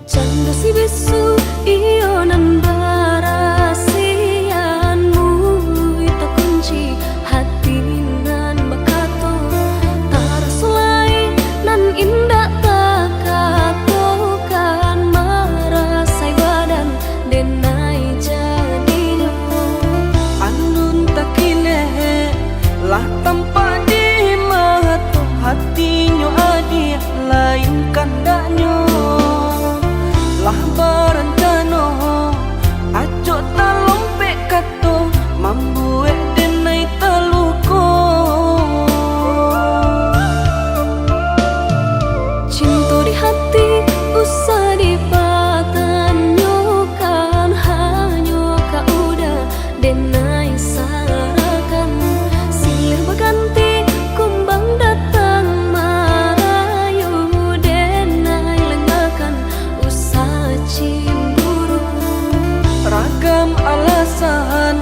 Canda si bisu iyo nan barasianmu ita kunci hati nan bakato tarasulai nan indah takatokan marasai badan denai jadinya andun takine lah tanpa di mata hatinya adi lain kandaknya lah berencana aco talompe kato mambuek denai teluko cinta di hati usah dipatanyokan hanya kaudah denai sarakan silir berganti kumbang datang marayu denai lengakan usah cemburu ragam alasan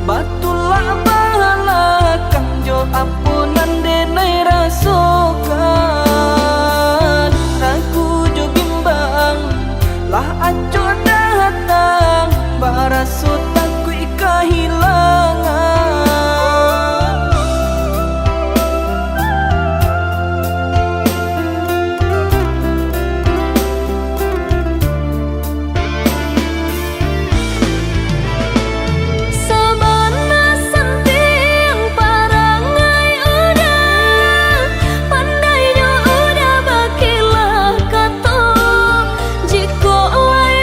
batulah balakang jo ampunan denai rasokan ragu jo bimbang lah aco datang baraso takui kehilangan sabana senting parangai udah pandainya udah bakilah kato jiko lai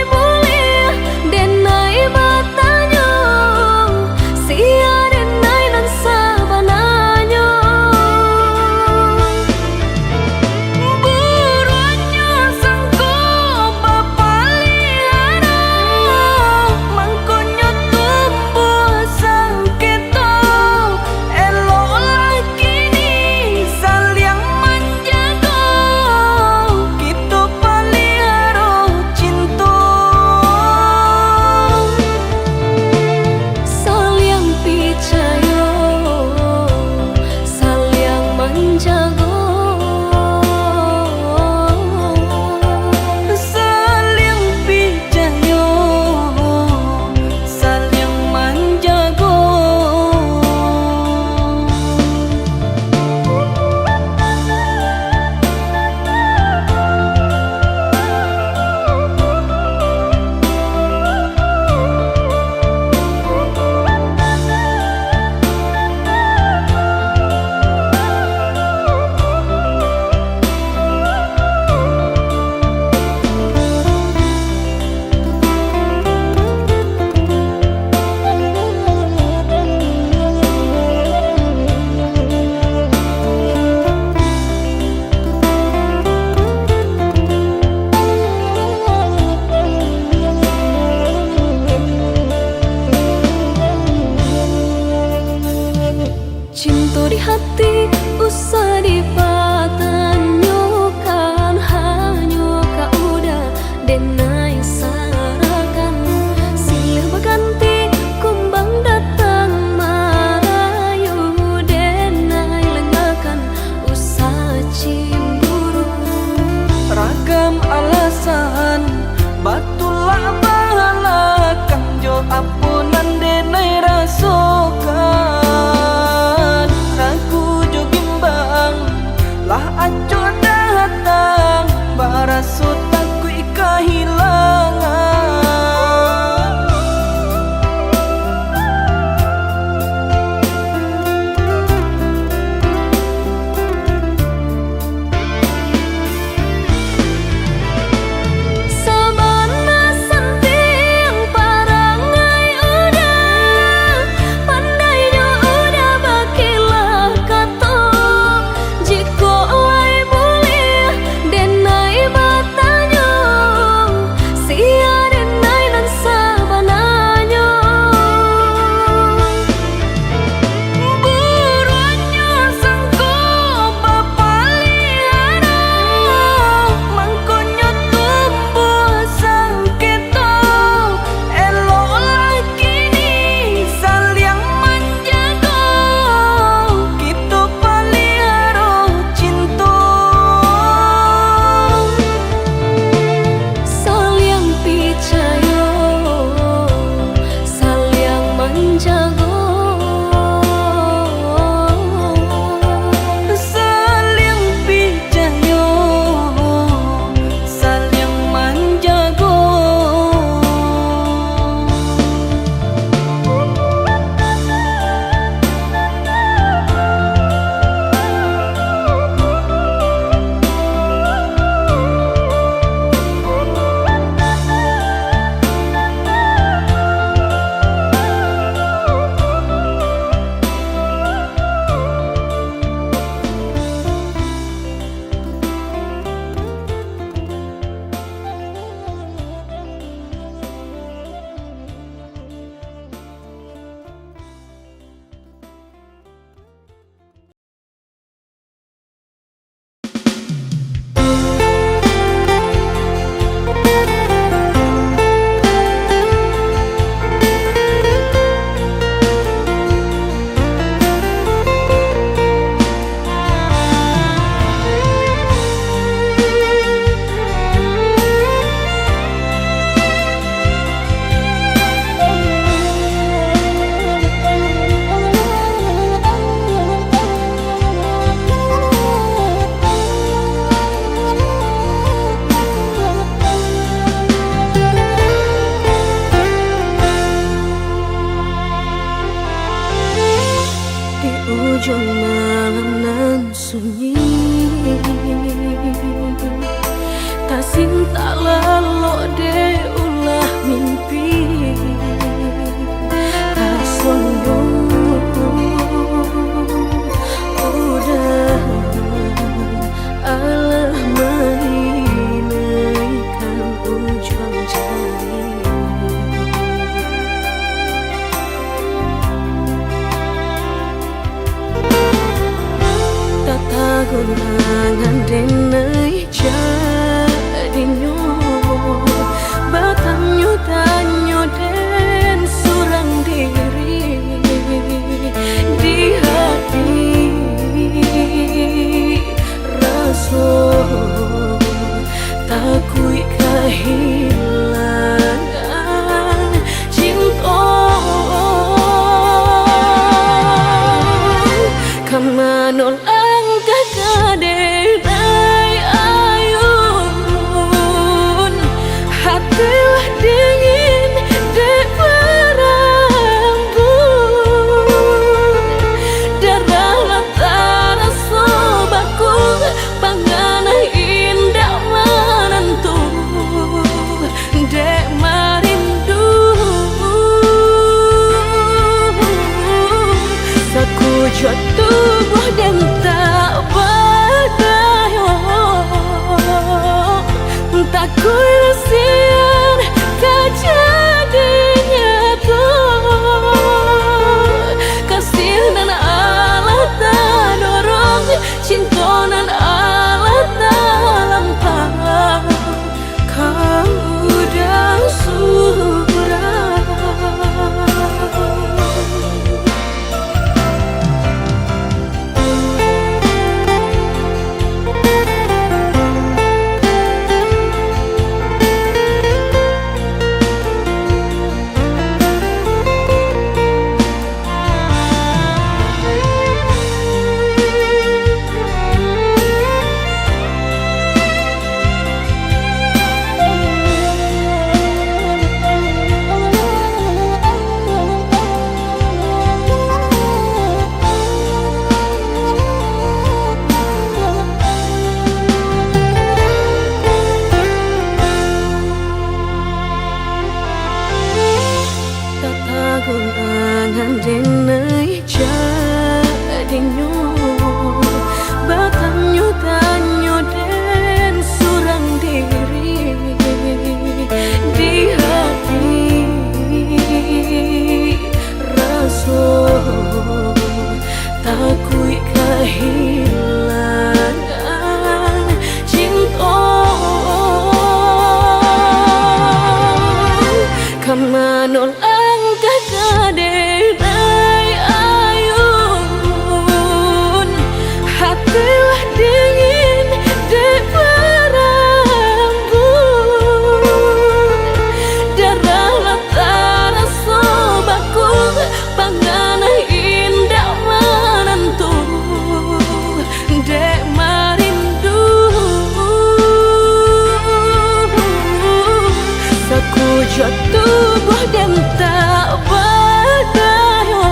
jatuh buah dan tak berdaya.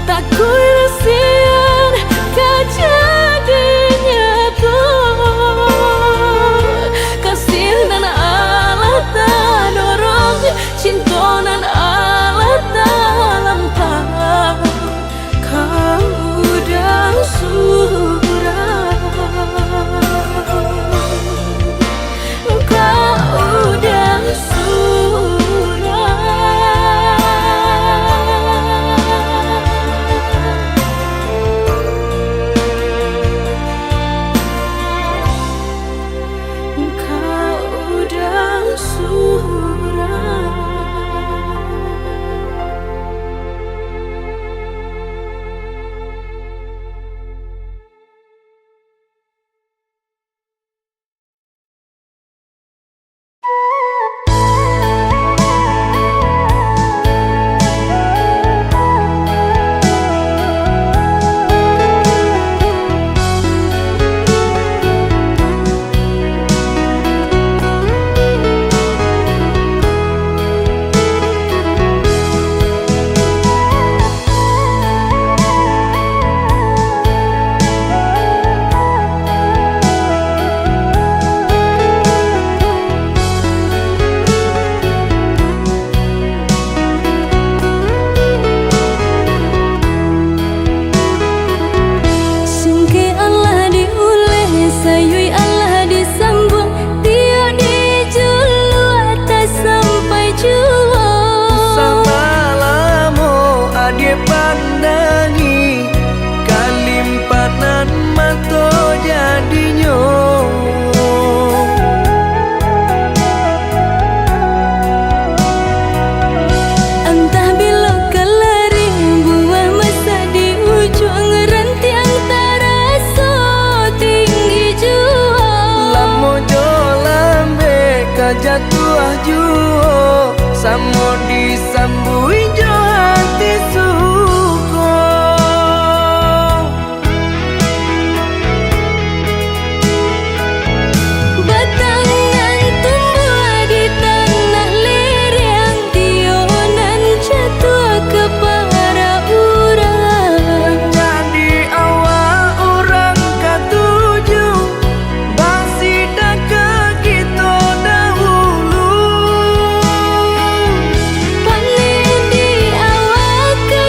Tak kurasian kejadiannya tuh kasih dan Allah tak dorong, cinta dan Allah tak lampau. Kau udah surah, kau udah surah. Kau udah surah. Sungke Allah diuleh, sayui Allah disambung, dia dijulu atas sampai jua. Sama lamo ade pandangi kalimpanan mato jadinya. Entah bila kelaring buah masa di ujung rantiang terasa tinggi jua. Lamo jo lambe kajatuh juo, samo disambui jo hati suko. Batangan tumbuh di tanah lereng, tionan jatuh ke para urang. Jadi awal orang katuju basi dah ke kita dahulu. Paling di awal ke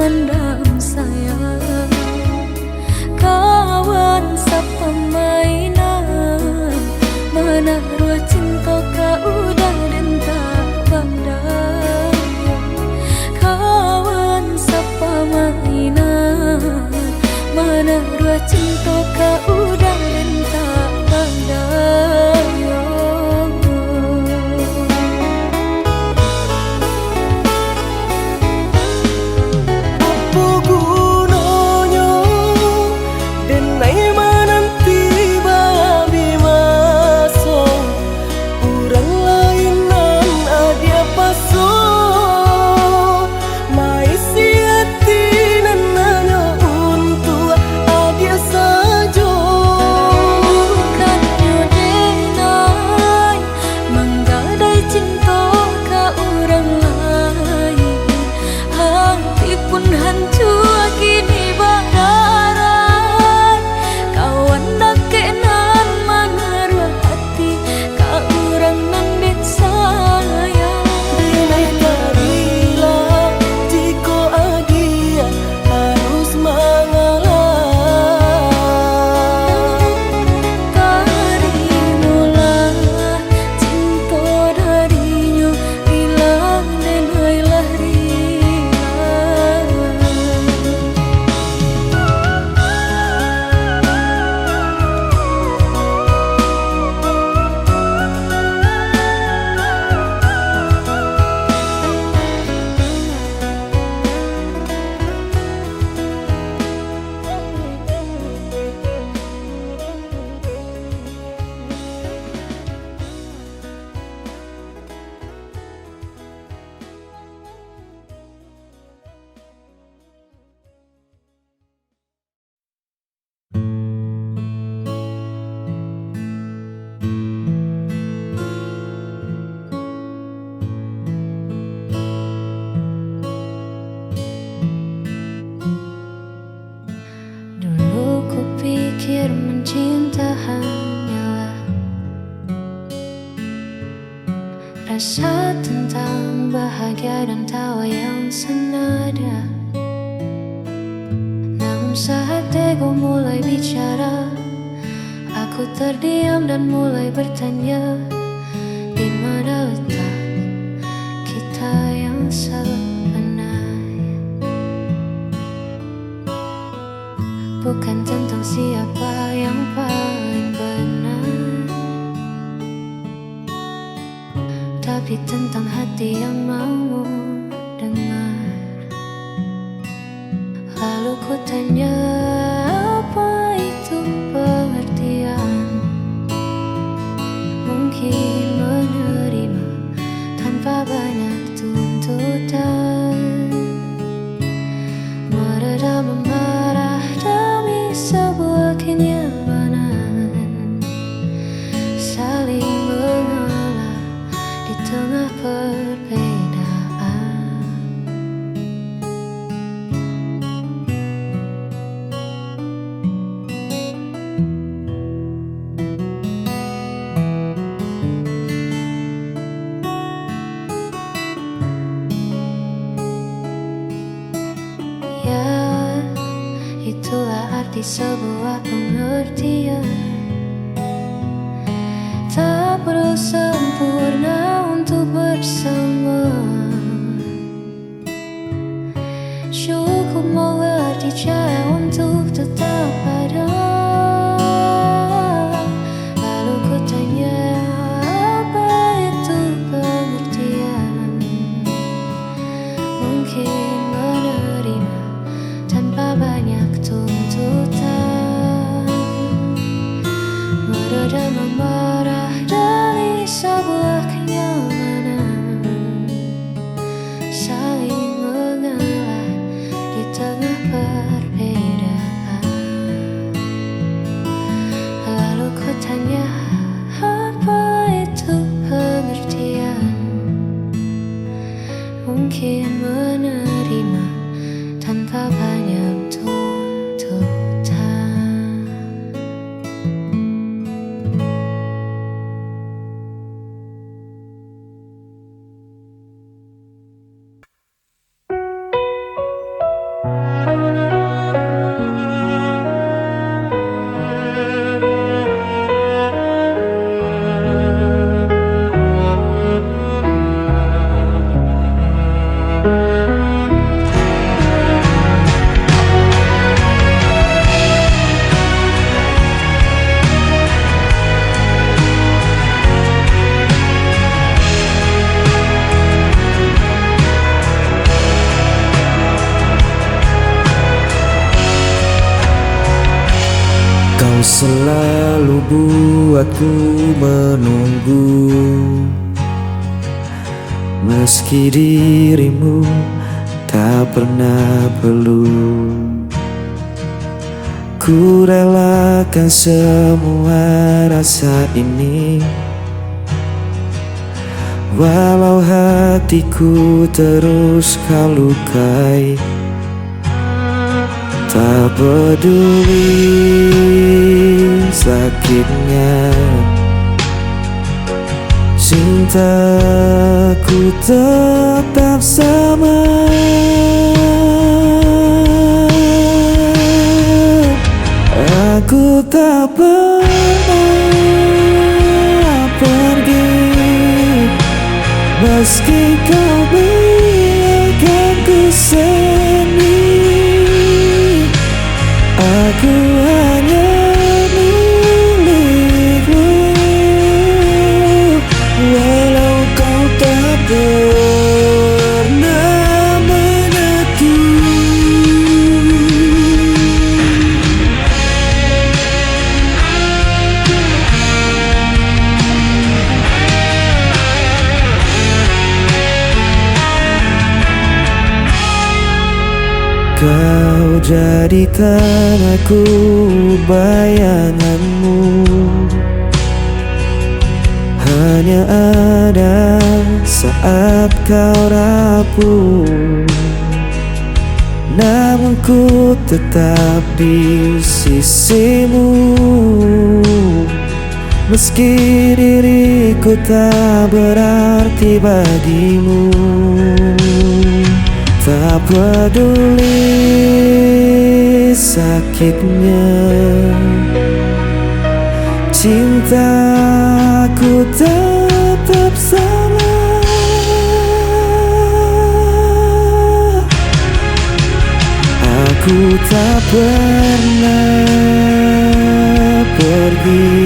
memandang saya, kawan sepemainan, menaruh cinta kau udah dan tak pandang. Kawan sepemainan, menaruh cinta kau udah dan tak pandang. Mencinta hanyalah rasa tentang bahagia dan tawa yang senada. Namun saat ego mulai bicara, aku terdiam dan mulai bertanya, di mana letak kita yang sebenarnya? Bukan tentang siapa yang paling benar, tapi tentang hati yang mau dengar. Lalu ku tanya, apa itu pengertian? Mungkin menerima tanpa banyak tuntutan, meredam amarah demi sebuah kenyamanan, saling mengalah di tengah perbedaan. Ya, itulah arti sebuah pengertian. Tak perlu sempurna untuk bersama, cukup mengerti cara untuk tetap ada. Lalu ku tanya, apa itu pengertian? Mungkin menerima tanpa banyak tuntutan, meredam amarah dari sebuah kenyamanan, saling mengalah di tengah perbedaan. Lalu ku tanya, apa itu pengertian? Mungkin menerima tanpa banyak tuntutan. selalu buatku menunggu, meski dirimu tak pernah perlu. Ku relakan semua rasa ini, walau hatiku terus kau lukai. Tak peduli sakitnya, cintaku tetap sama. Aku tak pernah pergi, meski kau biarkan ku sendiri. Aku hanya milikmu, walau kau tak pernah mengaku. Kau jadikan aku bayanganmu, hanya ada saat kau rapuh. Namun ku tetap di sisimu, meski diriku tak berarti bagimu. Tak peduli sakitnya, cintaku tetap sama. Aku tak pernah pergi,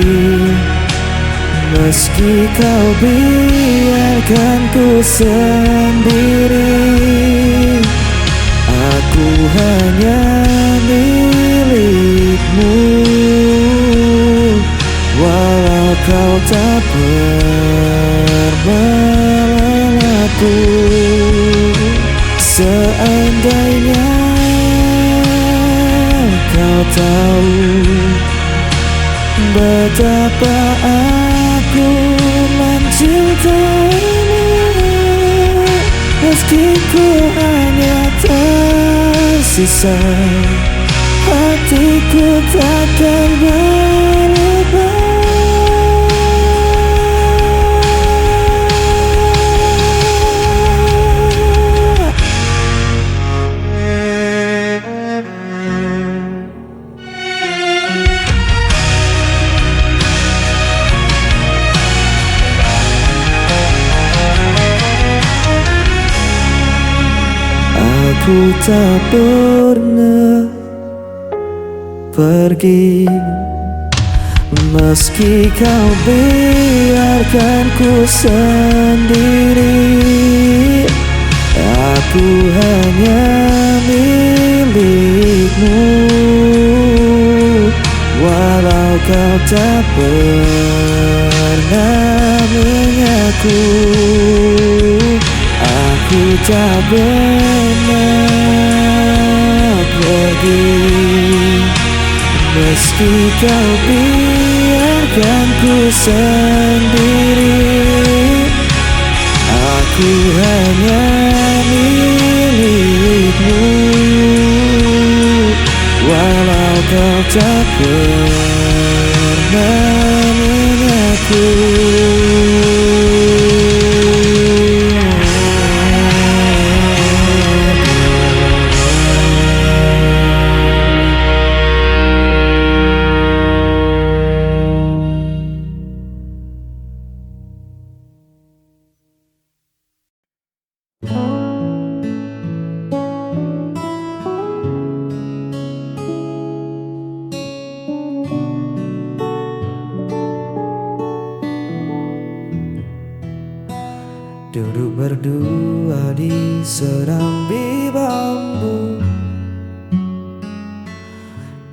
meski kau biarkan ku sendiri. Aku hanya milikmu, walau kau tak pernah mengaku. Seandainya kau tahu betapa aku mencintaimu, meski ku hanya tersisa, hatiku takkan berubah. Aku tak pernah pergi, meski kau biarkan ku sendiri. Aku hanya milikmu, walau kau tak pernah mengaku. Aku tak pernah pergi, meski kau biarkan ku sendiri. Aku hanya milikmu, walau kau tak pernah mengaku. Duduk berdua di serambi bambu,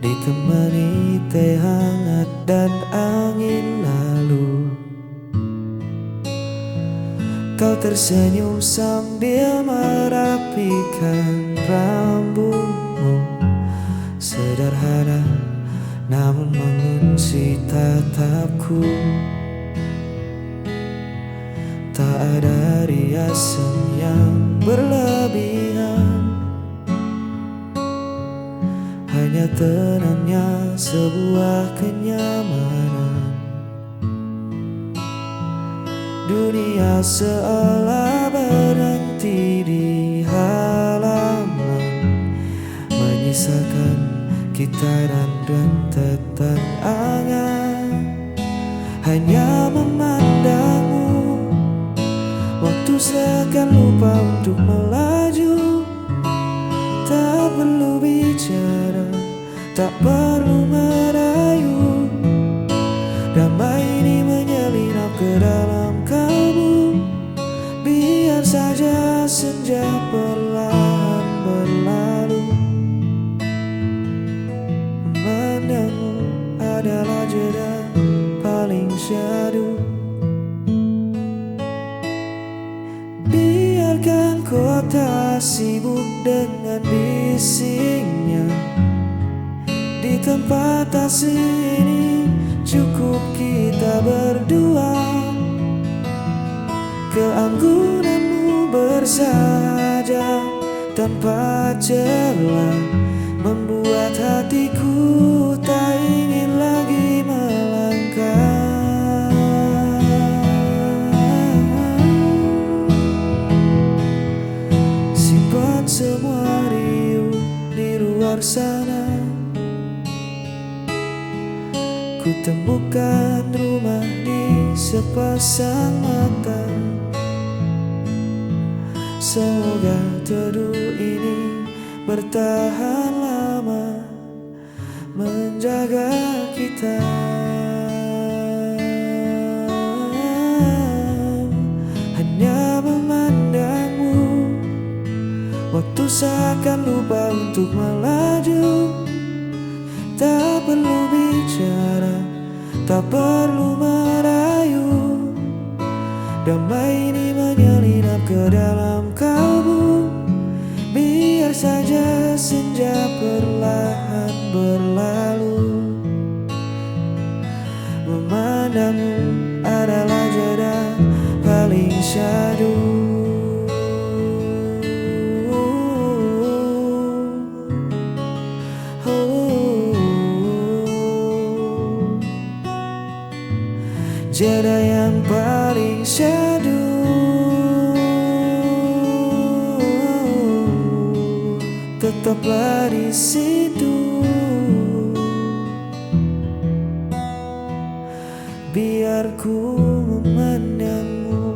ditemani teh hangat dan angin lalu. Kau tersenyum sambil merapikan rambutmu, sederhana namun mengunci tatapku. Tak ada riasan yang berlebihan, hanya tenangnya sebuah kenyamanan. Dunia seolah berhenti di halaman, menyisakan kita dan rentetan angan. Hanya memandangmu, waktu seakan lupa untuk melaju. Tak perlu bicara, tak perlu merayu. Damai ini menyelinap ke dalam kalbu. Biar saja senja perlahan berlalu. Memandangmu adalah jeda paling syahdu. Biarkan kota sibuk dengan bisingnya. Di tempat asing ini cukup kita berdua. Keanggunanmu bersahaja tanpa celah membuat hatiku tak ingin lagi melangkah. Simpan semua riuh di luar sana. Ku temukan rumah di sepasang mata. Semoga teduh ini bertahan lama, menjaga kita. Hanya memandangmu, waktu seakan lupa untuk melaju. Tak perlu bicara, tak perlu merayu. Damai ini menyelinap ke dalam kalbu. Biar saja senja perlahan berlalu. Memandangmu adalah jeda paling syahdu. Jeda yang paling syahdu. Tetaplah di situ. Biar ku memandangmu.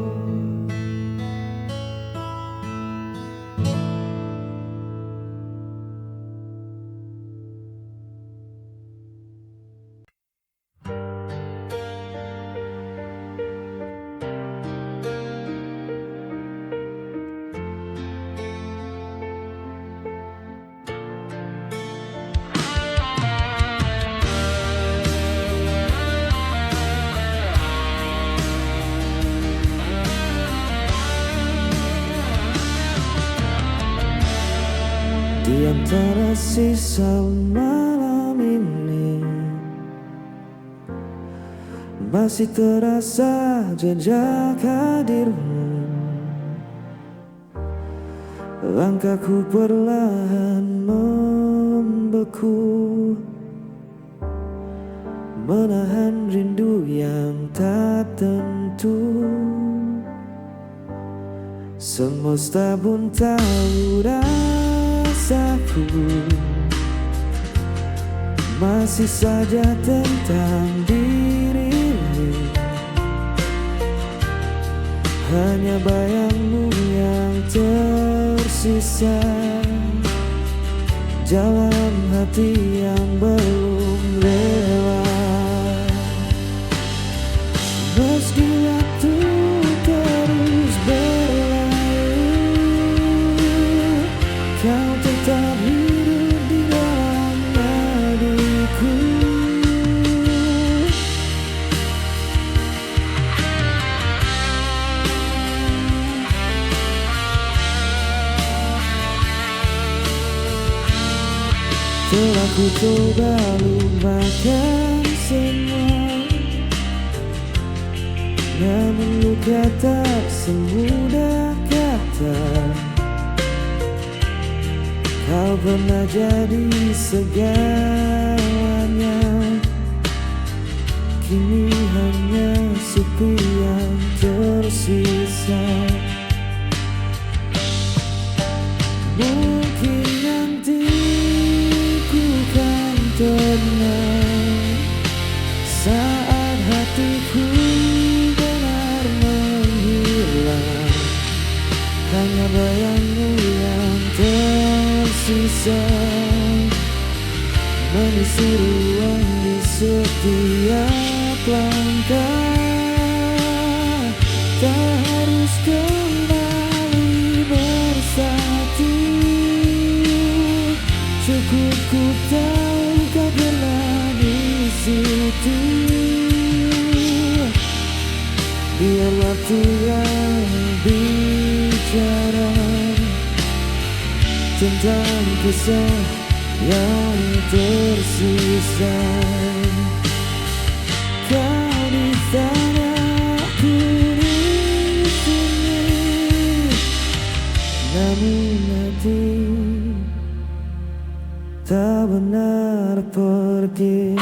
Di antara sisa malam ini masih terasa jejak hadirmu. Langkahku perlahan membeku, menahan rindu yang tak tentu. Semesta pun tahu rasaku, masih saja tentang dirimu. Hanya bayangmu yang tersisa, jalan hati yang belum lewat. Meski waktu terus berlalu, kau tetap hidup di dalam nadi. Telah ku coba lupakan semua, namun luka tak semudah kata. Kau pernah jadi segalanya, kini hanya sepi yang tersisa. Mungkin nanti ku kan tenang saat hatiku benar menghilang, hanya bayangmu yang tersisa mengisi ruang di setiap langkah. Tak harus kembali bersatu, cukup ku tahu kau pernah di situ. Biar waktu yang bicara tentang kisah yang tersisa. Kau di sana, aku di sini, namun hati tak benar pergi.